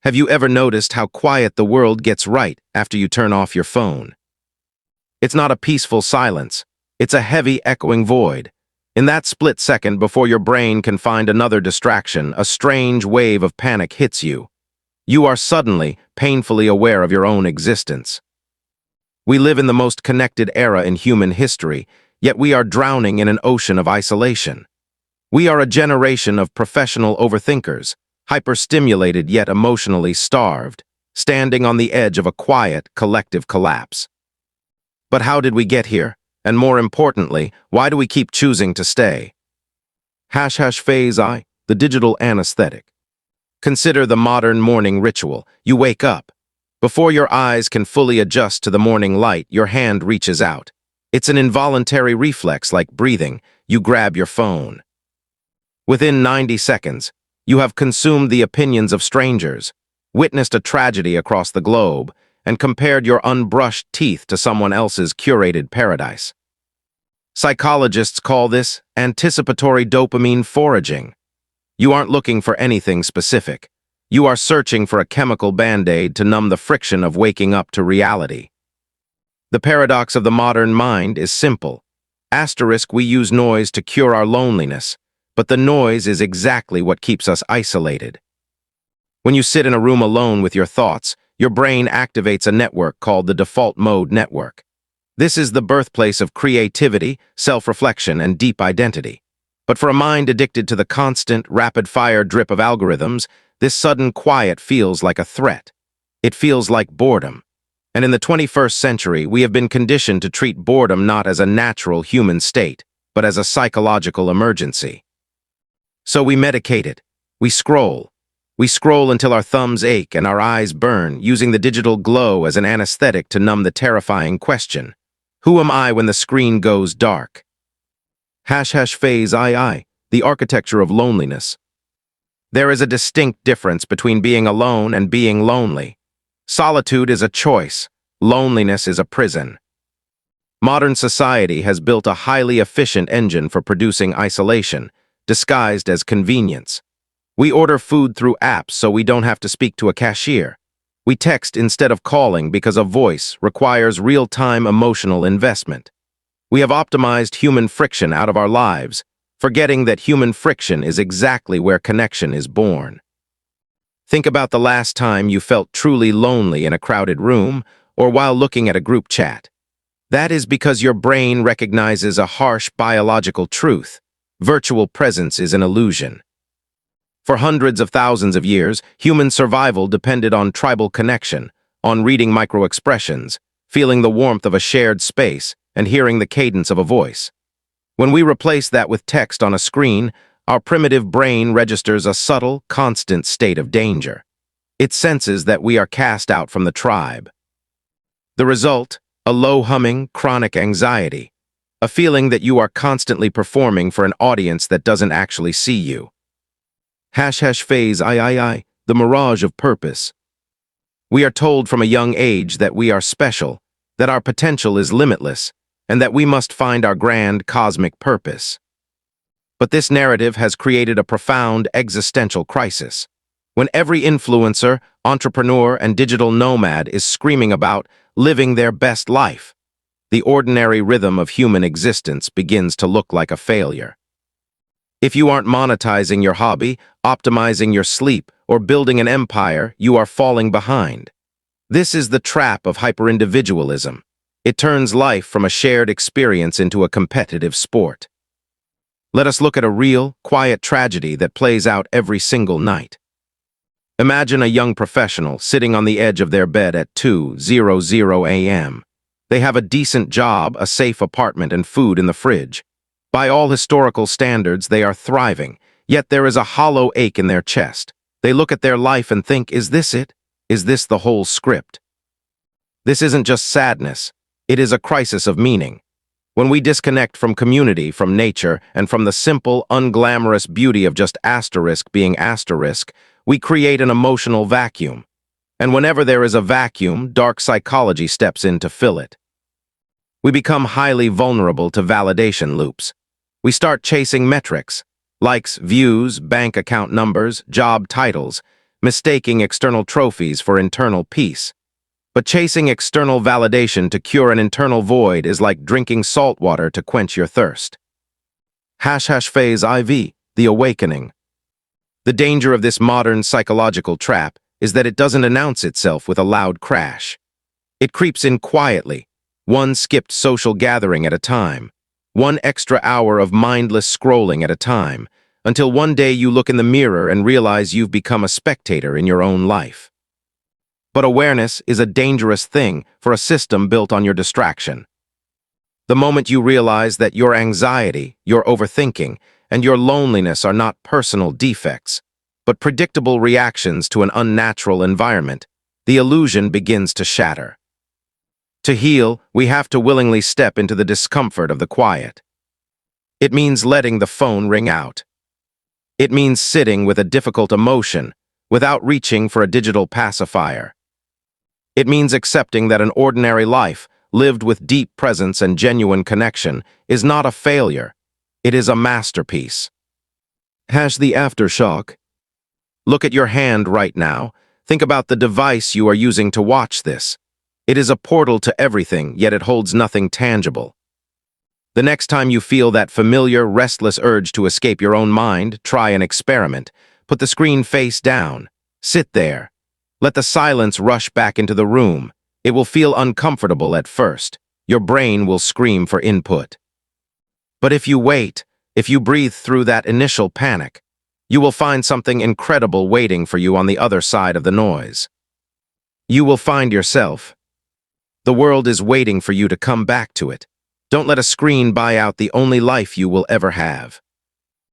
Have you ever noticed how quiet the world gets right after you turn off your phone? It's not a peaceful silence. It's a heavy, echoing void. In that split second before your brain can find another distraction, a strange wave of panic hits you. You are suddenly, painfully aware of your own existence. We live in the most connected era in human history, yet we are drowning in an ocean of isolation. We are a generation of professional overthinkers, hyperstimulated yet emotionally starved, standing on the edge of a quiet, collective collapse. But how did we get here? And more importantly, why do we keep choosing to stay? Phase I, the digital anesthetic. Consider the modern morning ritual. You wake up. Before your eyes can fully adjust to the morning light, your hand reaches out. It's an involuntary reflex like breathing. You grab your phone. Within 90 seconds, you have consumed the opinions of strangers, witnessed a tragedy across the globe, and compared your unbrushed teeth to someone else's curated paradise. Psychologists call this anticipatory dopamine foraging. You aren't looking for anything specific. You are searching for a chemical band-aid to numb the friction of waking up to reality. The paradox of the modern mind is simple. We use noise to cure our loneliness, but the noise is exactly what keeps us isolated. When you sit in a room alone with your thoughts, your brain activates a network called the default mode network. This is the birthplace of creativity, self-reflection, and deep identity. But for a mind addicted to the constant, rapid-fire drip of algorithms, this sudden quiet feels like a threat. It feels like boredom. And in the 21st century, we have been conditioned to treat boredom not as a natural human state, but as a psychological emergency. So we medicate it. We scroll. We scroll until our thumbs ache and our eyes burn, using the digital glow as an anesthetic to numb the terrifying question: who am I when the screen goes dark? Phase II, the architecture of loneliness. There is a distinct difference between being alone and being lonely. Solitude is a choice. Loneliness is a prison. Modern society has built a highly efficient engine for producing isolation, disguised as convenience. We order food through apps so we don't have to speak to a cashier. We text instead of calling because a voice requires real-time emotional investment. We have optimized human friction out of our lives, forgetting that human friction is exactly where connection is born. Think about the last time you felt truly lonely in a crowded room or while looking at a group chat. That is because your brain recognizes a harsh biological truth. Virtual presence is an illusion. For hundreds of thousands of years, human survival depended on tribal connection, on reading microexpressions, feeling the warmth of a shared space, and hearing the cadence of a voice. When we replace that with text on a screen, our primitive brain registers a subtle, constant state of danger. It senses that we are cast out from the tribe. The result, a low-humming, chronic anxiety, a feeling that you are constantly performing for an audience that doesn't actually see you. Phase III, the mirage of purpose. We are told from a young age that we are special, that our potential is limitless, and that we must find our grand cosmic purpose. But this narrative has created a profound existential crisis. When every influencer, entrepreneur, and digital nomad is screaming about living their best life, the ordinary rhythm of human existence begins to look like a failure. If you aren't monetizing your hobby, optimizing your sleep, or building an empire, you are falling behind. This is the trap of hyperindividualism. It turns life from a shared experience into a competitive sport. Let us look at a real, quiet tragedy that plays out every single night. Imagine a young professional sitting on the edge of their bed at 2:00 a.m. They have a decent job, a safe apartment, and food in the fridge. By all historical standards, they are thriving, yet there is a hollow ache in their chest. They look at their life and think, is this it? Is this the whole script? This isn't just sadness. It is a crisis of meaning. When we disconnect from community, from nature, and from the simple, unglamorous beauty of just asterisk being asterisk, we create an emotional vacuum. And whenever there is a vacuum, dark psychology steps in to fill it. We become highly vulnerable to validation loops. We start chasing metrics, likes, views, bank account numbers, job titles, mistaking external trophies for internal peace. But chasing external validation to cure an internal void is like drinking salt water to quench your thirst. Phase IV, the awakening. The danger of this modern psychological trap is that it doesn't announce itself with a loud crash. It creeps in quietly, one skipped social gathering at a time, one extra hour of mindless scrolling at a time, until one day you look in the mirror and realize you've become a spectator in your own life. But awareness is a dangerous thing for a system built on your distraction. The moment you realize that your anxiety, your overthinking, and your loneliness are not personal defects, but predictable reactions to an unnatural environment, the illusion begins to shatter. To heal, we have to willingly step into the discomfort of the quiet. It means letting the phone ring out. It means sitting with a difficult emotion without reaching for a digital pacifier. It means accepting that an ordinary life, lived with deep presence and genuine connection, is not a failure. It is a masterpiece. The aftershock. Look at your hand right now. Think about the device you are using to watch this. It is a portal to everything, yet it holds nothing tangible. The next time you feel that familiar, restless urge to escape your own mind, try an experiment. Put the screen face down. Sit there. Let the silence rush back into the room. It will feel uncomfortable at first. Your brain will scream for input. But if you wait, if you breathe through that initial panic, you will find something incredible waiting for you on the other side of the noise. You will find yourself. The world is waiting for you to come back to it. Don't let a screen buy out the only life you will ever have.